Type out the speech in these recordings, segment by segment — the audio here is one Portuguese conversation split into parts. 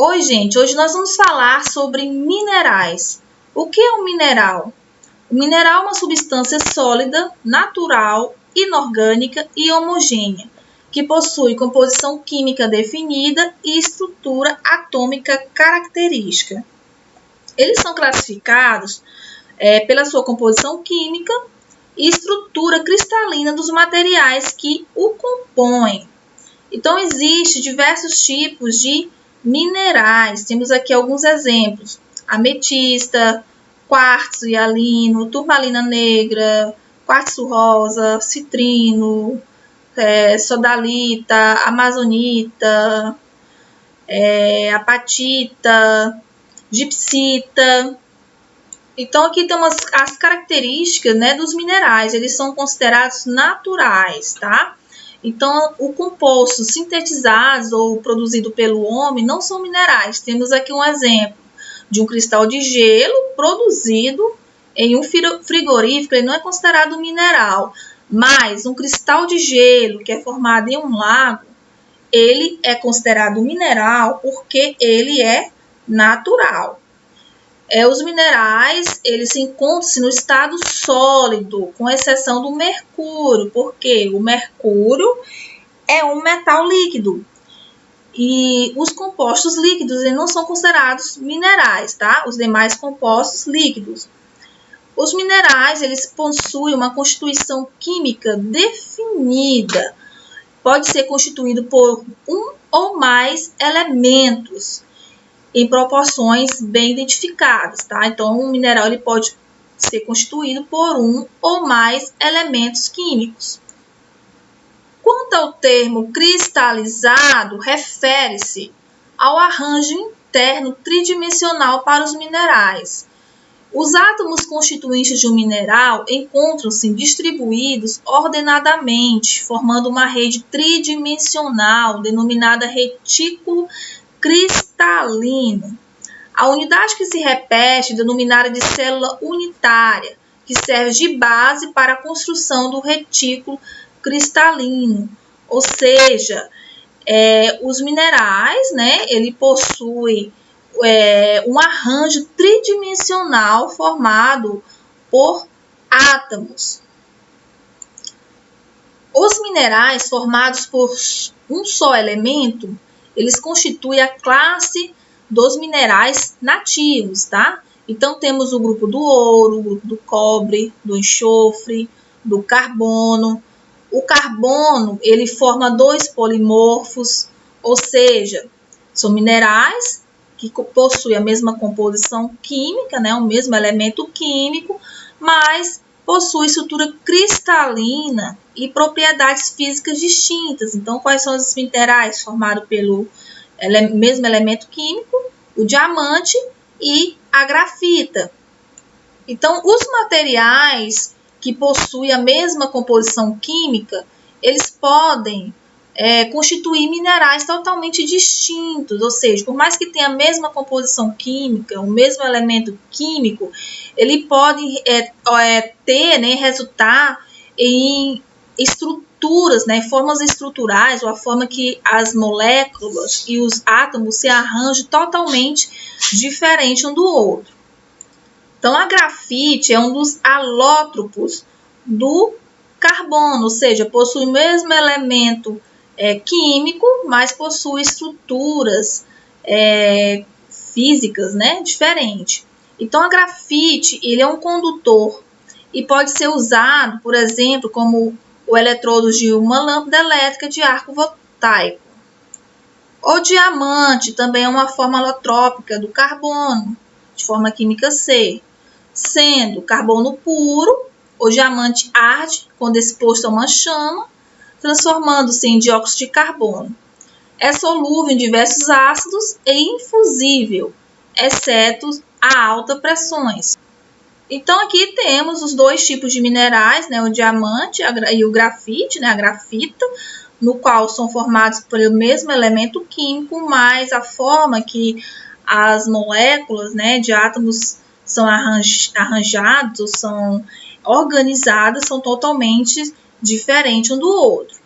Oi, gente! Hoje nós vamos falar sobre minerais. O que é um mineral? O mineral é uma substância sólida, natural, inorgânica e homogênea, que possui composição química definida e estrutura atômica característica. Eles são classificados pela sua composição química e estrutura cristalina dos materiais que o compõem. Então, existem diversos tipos de minerais. Temos aqui alguns exemplos: ametista, quartzo hialino, turmalina negra, quartzo rosa, citrino, sodalita, amazonita, apatita, gipsita. Então, aqui temos as características, dos minerais. Eles são considerados naturais, tá? Então, o composto sintetizado ou produzido pelo homem não são minerais. Temos aqui um exemplo de um cristal de gelo produzido em um frigorífico. Ele não é considerado mineral, mas um cristal de gelo que é formado em um lago, ele é considerado mineral porque ele é natural. Os minerais, eles se encontram no estado sólido, com exceção do mercúrio, porque o mercúrio é um metal líquido. E os compostos líquidos eles não são considerados minerais, tá? Os demais compostos líquidos. Os minerais, eles possuem uma constituição química definida. Pode ser constituído por um ou mais elementos em proporções bem identificadas, tá? Então, um mineral ele pode ser constituído por um ou mais elementos químicos. Quanto ao termo cristalizado, refere-se ao arranjo interno tridimensional para os minerais. Os átomos constituintes de um mineral encontram-se distribuídos ordenadamente, formando uma rede tridimensional denominada retículo cristalino. A unidade que se repete é denominada de célula unitária, que serve de base para a construção do retículo cristalino. Ou seja, os minerais, ele possui um arranjo tridimensional formado por átomos. Os minerais formados por um só elemento, eles constituem a classe dos minerais nativos, tá? Então, temos o grupo do ouro, o grupo do cobre, do enxofre, do carbono. O carbono, ele forma dois polimorfos, ou seja, são minerais que possuem a mesma composição química, o mesmo elemento químico, mas possuem estrutura cristalina e propriedades físicas distintas. Então, quais são os minerais formados pelo mesmo elemento químico? O diamante e a grafita. Então, os materiais que possuem a mesma composição química, eles podem constituir minerais totalmente distintos, ou seja, por mais que tenha a mesma composição química, o mesmo elemento químico, ele pode resultar em estruturas, formas estruturais, ou a forma que as moléculas e os átomos se arranjam totalmente diferente um do outro. Então, a grafite é um dos alótropos do carbono, ou seja, possui o mesmo elemento químico, mas possui estruturas físicas, diferentes. Então, a grafite ele é um condutor e pode ser usado, por exemplo, como o eletrodo de uma lâmpada elétrica de arco voltaico. O diamante também é uma forma alotrópica do carbono, de forma química C. Sendo carbono puro, o diamante arde quando exposto a uma chama, transformando-se em dióxido de carbono. É solúvel em diversos ácidos e infusível, exceto a altas pressões. Então, aqui temos os dois tipos de minerais, o diamante e o grafite, a grafita, no qual são formados pelo mesmo elemento químico, mas a forma que as moléculas de átomos são arranjados, ou são organizadas, são totalmente diferentes um do outro.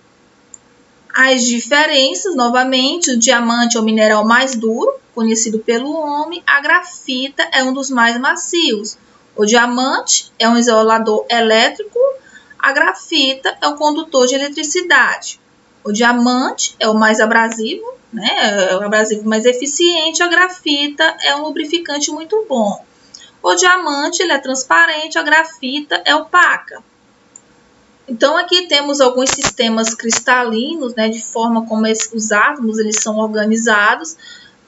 As diferenças, novamente, o diamante é o mineral mais duro, conhecido pelo homem, a grafita é um dos mais macios. O diamante é um isolador elétrico, a grafita é um condutor de eletricidade. O diamante é o mais abrasivo, né? É o abrasivo mais eficiente, a grafita é um lubrificante muito bom. O diamante ele é transparente, a grafita é opaca. Então, aqui temos alguns sistemas cristalinos, né, de forma como os átomos eles são organizados.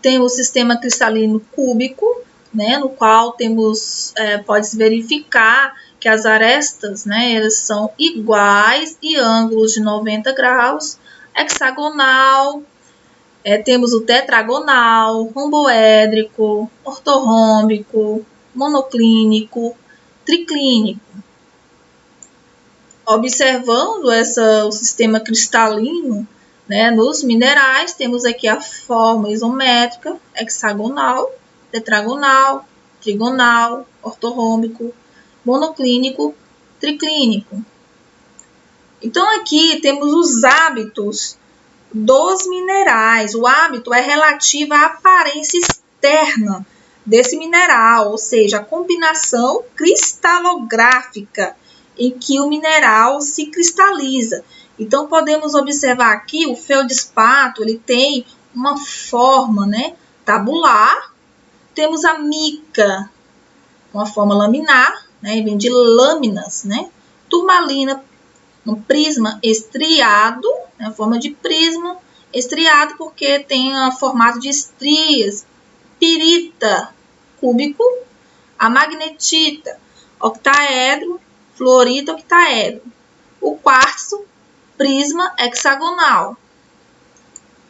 Tem o sistema cristalino cúbico, né, no qual temos, pode-se verificar que as arestas, né, elas são iguais e ângulos de 90 graus. Hexagonal, temos o tetragonal, romboédrico, ortorrômbico, monoclínico, triclínico. Observando o sistema cristalino, né, nos minerais, temos aqui a forma isométrica, hexagonal, tetragonal, trigonal, ortorrômbico, monoclínico, triclínico. Então, aqui temos os hábitos dos minerais. O hábito é relativo à aparência externa desse mineral, ou seja, a combinação cristalográfica em que o mineral se cristaliza. Então, podemos observar aqui o feldespato, ele tem uma forma, né, tabular. Temos a mica, uma forma laminar, né, vem de lâminas, né. Turmalina, um prisma estriado, né, forma de prisma estriado porque tem o formato de estrias. Pirita, cúbico. A magnetita, octaedro. Fluorita, octaedro. O quartzo, prisma hexagonal.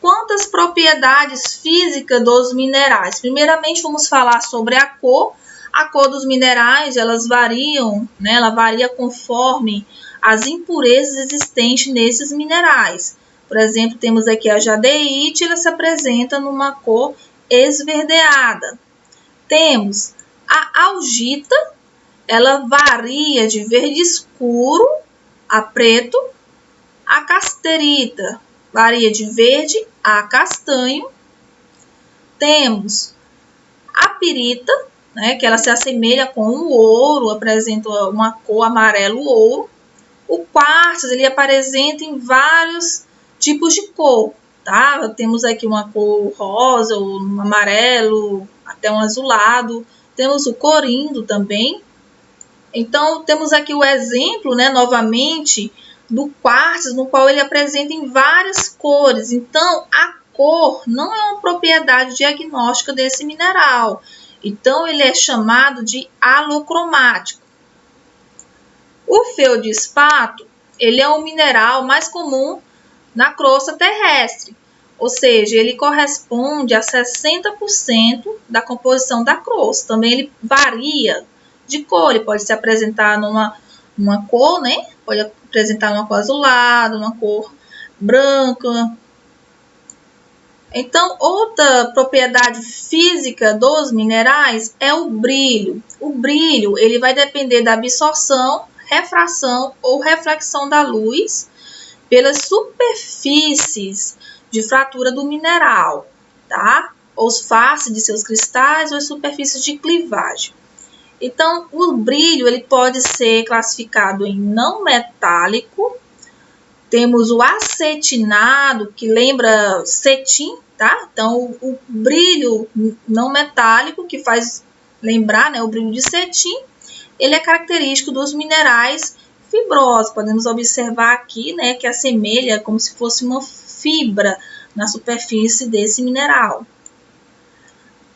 Quantas propriedades físicas dos minerais? Primeiramente, vamos falar sobre a cor. A cor dos minerais, elas variam, né? Ela varia conforme as impurezas existentes nesses minerais. Por exemplo, temos aqui a jadeíte, ela se apresenta numa cor esverdeada. Temos a augita, ela varia de verde escuro a preto. A casterita varia de verde a castanho. Temos a pirita, né, que ela se assemelha com o ouro, apresenta uma cor amarelo-ouro. O quartzo, ele apresenta em vários tipos de cor, tá? Temos aqui uma cor rosa, um amarelo, até um azulado. Temos o corindo também. Então, temos aqui o exemplo, né, novamente, do quartzo, no qual ele apresenta em várias cores. Então, a cor não é uma propriedade diagnóstica desse mineral. Então, ele é chamado de alocromático. O feldespato, ele é o mineral mais comum na crosta terrestre. Ou seja, ele corresponde a 60% da composição da crosta. Também ele varia de cor, ele pode se apresentar numa cor, né? Pode apresentar uma cor azulada, uma cor branca. Então, outra propriedade física dos minerais é o brilho. O brilho, ele vai depender da absorção, refração ou reflexão da luz pelas superfícies de fratura do mineral, tá? Ou as faces de seus cristais ou as superfícies de clivagem. Então, o brilho ele pode ser classificado em não metálico. Temos o acetinado, que lembra cetim, tá? Então, o brilho não metálico, que faz lembrar, né, o brilho de cetim, ele é característico dos minerais fibrosos. Podemos observar aqui, né, que assemelha como se fosse uma fibra na superfície desse mineral.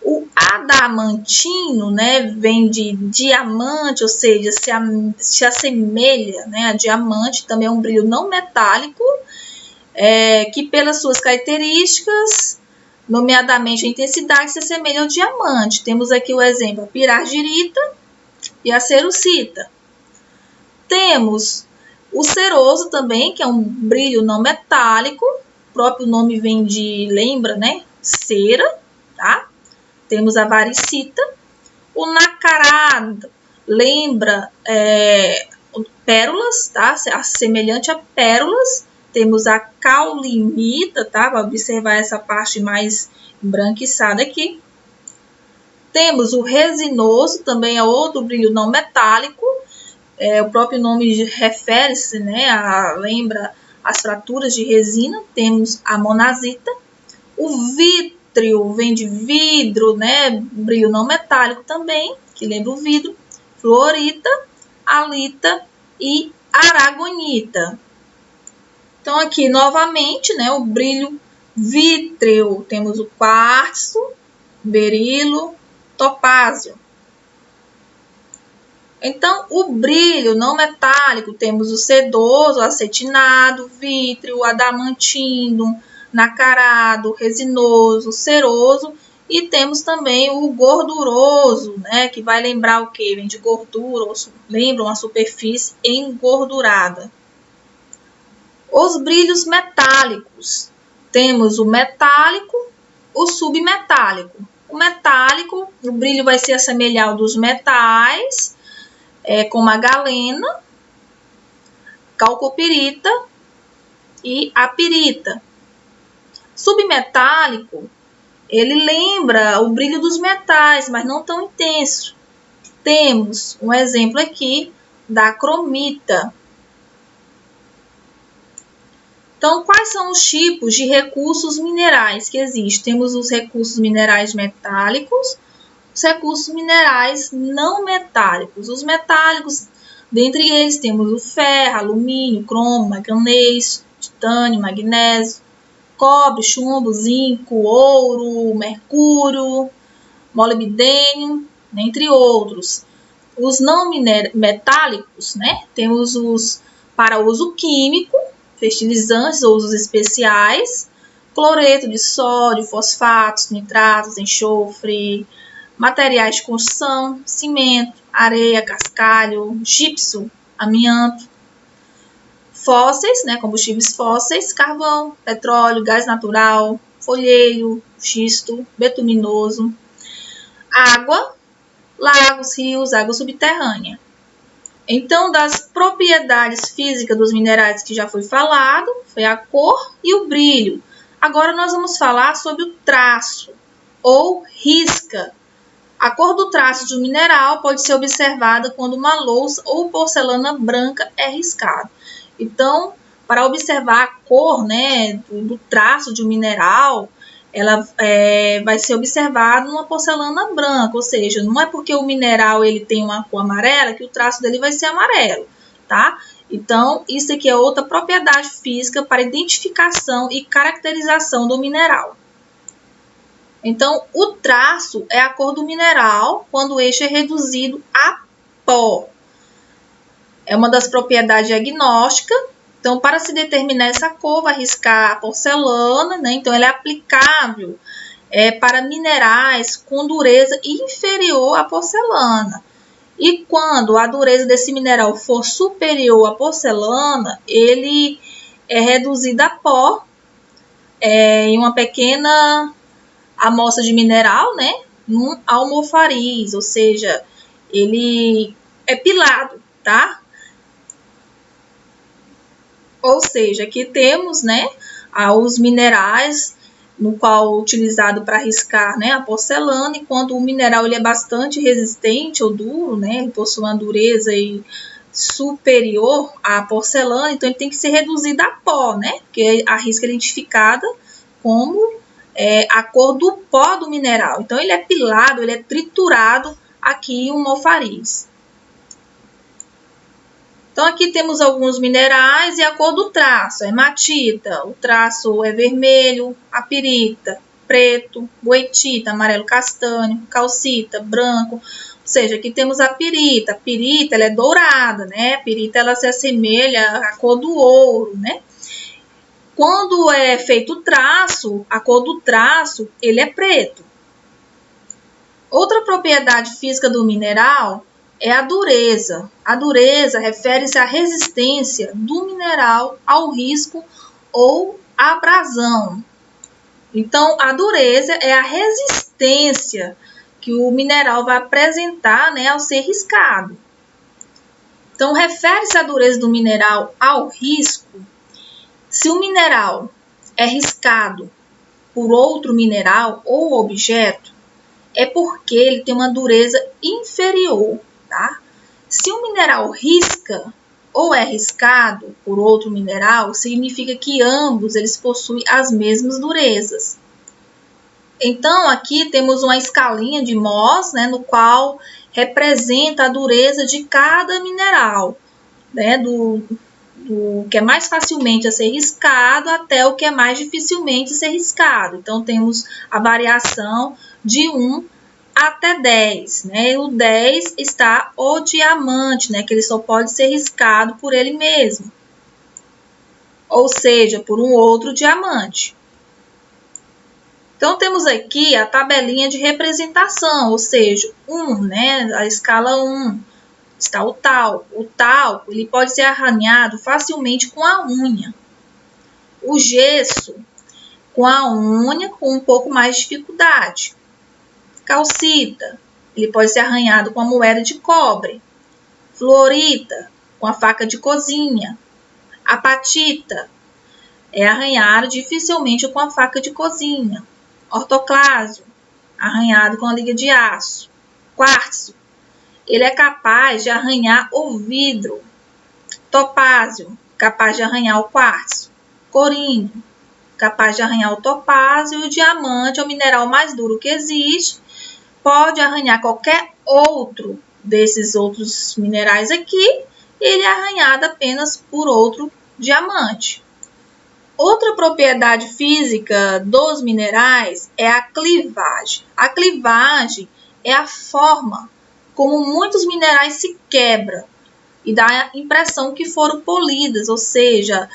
O adamantino, né, vem de diamante, ou seja, se assemelha, né, a diamante, também é um brilho não metálico, que pelas suas características, nomeadamente a intensidade, se assemelha ao diamante. Temos aqui o exemplo, a pirargirita e a cerussita. Temos o ceroso também, que é um brilho não metálico, o próprio nome vem de, lembra, né, cera, tá? Temos a varicita. O nacarado lembra pérolas, tá? Semelhante a pérolas. temos a caulinita, tá? Vai observar essa parte mais embranquiçada aqui. Temos o resinoso, também é outro brilho não metálico. O próprio nome refere-se, né, lembra as fraturas de resina. Temos a monazita. O vítreo vem de vidro, né, brilho não metálico também, que lembra o vidro. Fluorita, halita e aragonita. Então, aqui novamente, né, o brilho vítreo. Temos o quartzo, berilo, topázio. Então, o brilho não metálico, temos o sedoso, acetinado, vítreo, adamantino, nacarado, resinoso, ceroso, e temos também o gorduroso, né, que vai lembrar o quê? Vem de gordura, ou lembra uma superfície engordurada. Os brilhos metálicos, temos o metálico, o submetálico. O metálico, o brilho vai se assemelhar ao dos metais, como a galena, calcopirita e a pirita. Submetálico, ele lembra o brilho dos metais, mas não tão intenso. Temos um exemplo aqui da cromita. Então, quais são os tipos de recursos minerais que existem? Temos os recursos minerais metálicos, os recursos minerais não metálicos. Os metálicos, dentre eles, temos o ferro, alumínio, cromo, manganês, titânio, magnésio, cobre, chumbo, zinco, ouro, mercúrio, molibdênio, entre outros. Os não metálicos, né? Temos os para uso químico, fertilizantes ou usos especiais, cloreto de sódio, fosfatos, nitratos, enxofre, materiais de construção, cimento, areia, cascalho, gipso, amianto, fósseis, né, combustíveis fósseis, carvão, petróleo, gás natural, folheiro, xisto, betuminoso, água, lagos, rios, água subterrânea. Então, das propriedades físicas dos minerais que já foi falado, foi a cor e o brilho. Agora nós vamos falar sobre o traço ou risca. A cor do traço de um mineral pode ser observada quando uma louça ou porcelana branca é riscada. Então, para observar a cor, né, do traço de um mineral, ela vai ser observada numa porcelana branca, ou seja, não é porque o mineral ele tem uma cor amarela que o traço dele vai ser amarelo, tá? Então, isso aqui é outra propriedade física para identificação e caracterização do mineral. Então, o traço é a cor do mineral quando este é reduzido a pó. É uma das propriedades diagnósticas. Então, para se determinar essa cor, vai riscar a porcelana, né? Então, ela é aplicável para minerais com dureza inferior à porcelana. E quando a dureza desse mineral for superior à porcelana, ele é reduzido a pó em uma pequena amostra de mineral, né? Num almofariz, ou seja, ele é pilado, tá? Ou seja, aqui temos, né, os minerais no qual utilizado para riscar, né, a porcelana, e quando o mineral ele é bastante resistente ou duro, né, ele possui uma dureza superior à porcelana, então ele tem que ser reduzido a pó, né, porque a risca é identificada como a cor do pó do mineral. Então ele é pilado, ele é triturado aqui em um almofariz. Então, aqui temos alguns minerais e a cor do traço. Hematita, o traço é vermelho, a pirita, preto, goetita, amarelo castanho, calcita, branco. Ou seja, aqui temos a pirita. A pirita ela é dourada, né? A pirita ela se assemelha à cor do ouro, né? Quando é feito o traço, a cor do traço ele é preto. Outra propriedade física do mineral é a dureza. A dureza refere-se à resistência do mineral ao risco ou à abrasão. Então, a dureza é a resistência que o mineral vai apresentar, né, ao ser riscado. Então, refere-se a dureza do mineral ao risco Se o mineral é riscado por outro mineral ou objeto, é porque ele tem uma dureza inferior, tá? Se o mineral risca ou é riscado por outro mineral, significa que ambos eles possuem as mesmas durezas. Então, aqui temos uma escalinha de Mohs, né, no qual representa a dureza de cada mineral, né, do que é mais facilmente a ser riscado até o que é mais dificilmente a ser riscado. Então, temos a variação de 1 até 10. Né? O 10 está o diamante, né, que ele só pode ser riscado por ele mesmo, ou seja, por um outro diamante. Então, temos aqui a tabelinha de representação, ou seja, 1, né, a escala 1. Está o talco. O talco ele pode ser arranhado facilmente com a unha. O gesso, com a unha, com um pouco mais de dificuldade. Calcita, ele pode ser arranhado com a moeda de cobre. Fluorita, com a faca de cozinha. Apatita, é arranhado dificilmente com a faca de cozinha. Ortoclásio, arranhado com a liga de aço. Quartzo, ele é capaz de arranhar o vidro. Topázio, capaz de arranhar o quartzo. Corínio, capaz de arranhar o topázio. E o diamante é o mineral mais duro que existe. Pode arranhar qualquer outro desses outros minerais aqui. Ele é arranhado apenas por outro diamante. Outra propriedade física dos minerais é a clivagem. A clivagem é a forma como muitos minerais se quebram e dá a impressão que foram polidas, ou seja,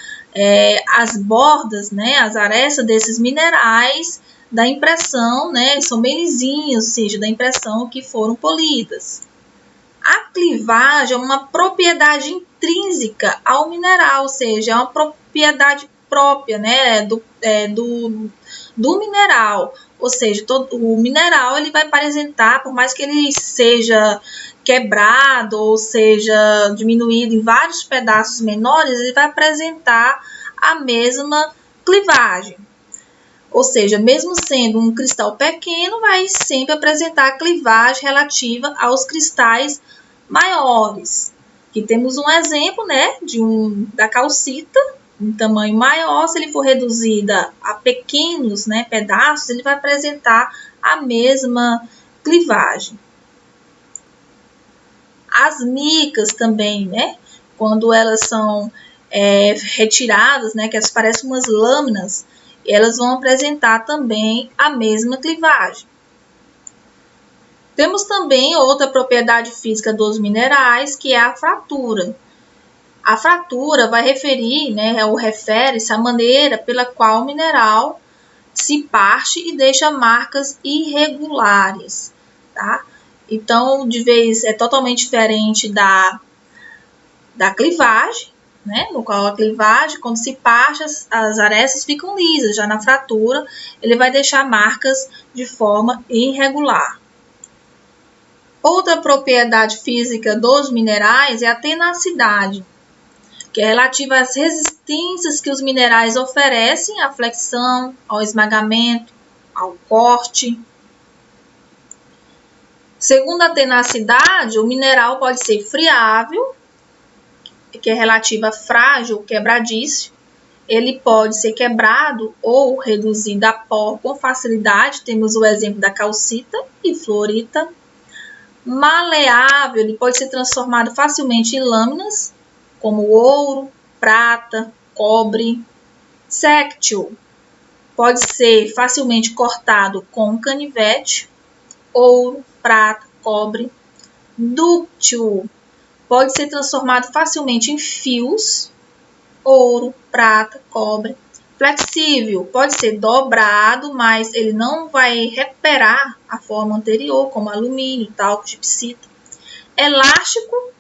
as bordas, né, as arestas desses minerais dá a impressão, né, são bem lisinhos, ou seja, dá a impressão que foram polidas. A clivagem é uma propriedade intrínseca ao mineral, ou seja, é uma propriedade própria, né, do mineral. Ou seja, o mineral ele vai apresentar, por mais que ele seja quebrado ou seja diminuído em vários pedaços menores, ele vai apresentar a mesma clivagem. Ou seja, mesmo sendo um cristal pequeno, vai sempre apresentar a clivagem relativa aos cristais maiores. Aqui temos um exemplo, né, da calcita, em tamanho maior. Se ele for reduzida a pequenos, né, pedaços, ele vai apresentar a mesma clivagem. As micas também, né, quando elas são retiradas, né, que elas parecem umas lâminas, elas vão apresentar também a mesma clivagem. Temos também outra propriedade física dos minerais, que é a fratura. A fratura vai referir, né, ou refere-se à maneira pela qual o mineral se parte e deixa marcas irregulares, tá? Então, de vez é totalmente diferente da clivagem, né? No qual a clivagem, quando se parte, as arestas ficam lisas. Já na fratura, ele vai deixar marcas de forma irregular. Outra propriedade física dos minerais é a tenacidade, que é relativa às resistências que os minerais oferecem à flexão, ao esmagamento, ao corte. Segundo a tenacidade, o mineral pode ser friável, que é relativa a frágil, quebradiço. Ele pode ser quebrado ou reduzido a pó com facilidade. Temos o exemplo da calcita e fluorita. Maleável, ele pode ser transformado facilmente em lâminas, como ouro, prata, cobre. Sêctil, pode ser facilmente cortado com canivete, ouro, prata, cobre. Dúctil, pode ser transformado facilmente em fios, ouro, prata, cobre. Flexível, pode ser dobrado, mas ele não vai recuperar a forma anterior, como alumínio, talco, gipsita. Elástico,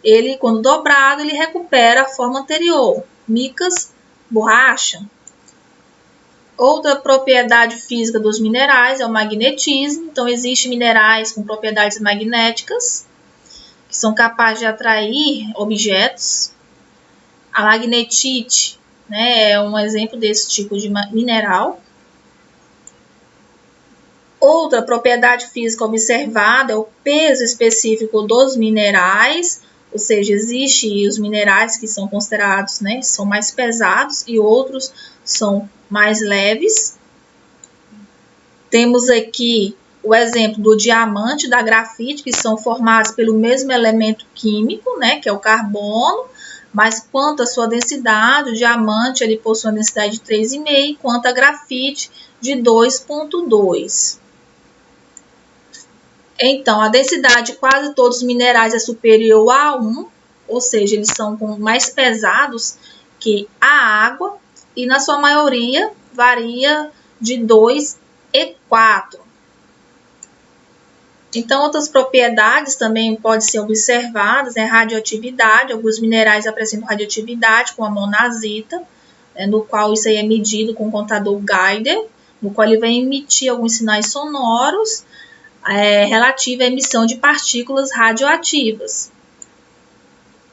ele, quando dobrado, ele recupera a forma anterior. Micas, borracha. Outra propriedade física dos minerais é o magnetismo. Então, existem minerais com propriedades magnéticas, que são capazes de atrair objetos. A magnetite né? É um exemplo desse tipo de mineral. Outra propriedade física observada é o peso específico dos minerais, ou seja, existem os minerais que são considerados, né, são mais pesados e outros são mais leves. Temos aqui o exemplo do diamante e da grafite, que são formados pelo mesmo elemento químico, né, que é o carbono, mas quanto à sua densidade, o diamante ele possui uma densidade de 3,5, enquanto a grafite de 2,2. Então, a densidade de quase todos os minerais é superior a 1, ou seja, eles são mais pesados que a água, e na sua maioria varia de 2 e 4. Então, outras propriedades também podem ser observadas, né? Radioatividade, alguns minerais apresentam radioatividade, como a monazita, no qual isso aí é medido com o contador Geiger, no qual ele vai emitir alguns sinais sonoros relativa à emissão de partículas radioativas.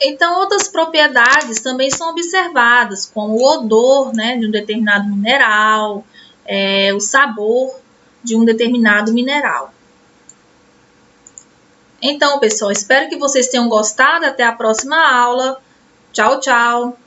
Então, outras propriedades também são observadas, como o odor, né, de um determinado mineral, o sabor de um determinado mineral. Então, pessoal, espero que vocês tenham gostado. Até a próxima aula. Tchau, tchau!